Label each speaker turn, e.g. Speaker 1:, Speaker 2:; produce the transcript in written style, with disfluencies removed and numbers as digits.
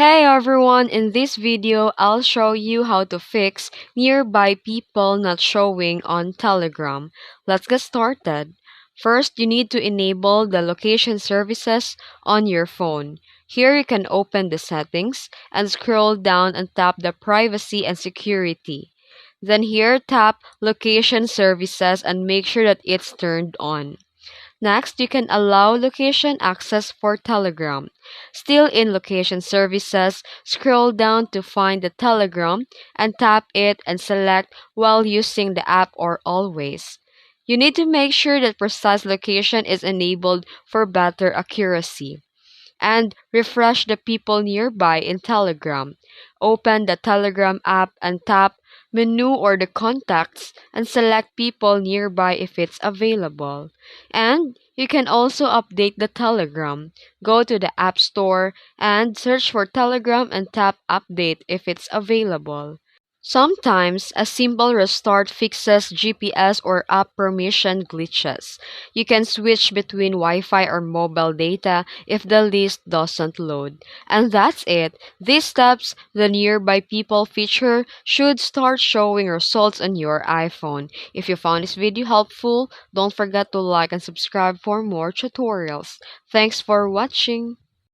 Speaker 1: Hey everyone, in this video, I'll show you how to fix nearby people not showing on Telegram. Let's get started. First, you need to enable the location services on your phone. Here you can open the settings and scroll down and tap the privacy and security. Then here tap location services and make sure that it's turned on. Next, you can allow location access for Telegram. Still in location services, scroll down to find the Telegram and tap it and select while using the app or always. You need to make sure that precise location is enabled for better accuracy. And refresh the people nearby in Telegram. Open the Telegram app and tap menu or the contacts and select people nearby if it's available. And you can also update the Telegram. Go to the App Store and search for Telegram and tap update if it's available. Sometimes, a simple restart fixes GPS or app permission glitches. You can switch between Wi-Fi or mobile data if the list doesn't load. And that's it. These steps, the Nearby People feature, should start showing results on your iPhone. If you found this video helpful, don't forget to like and subscribe for more tutorials. Thanks for watching.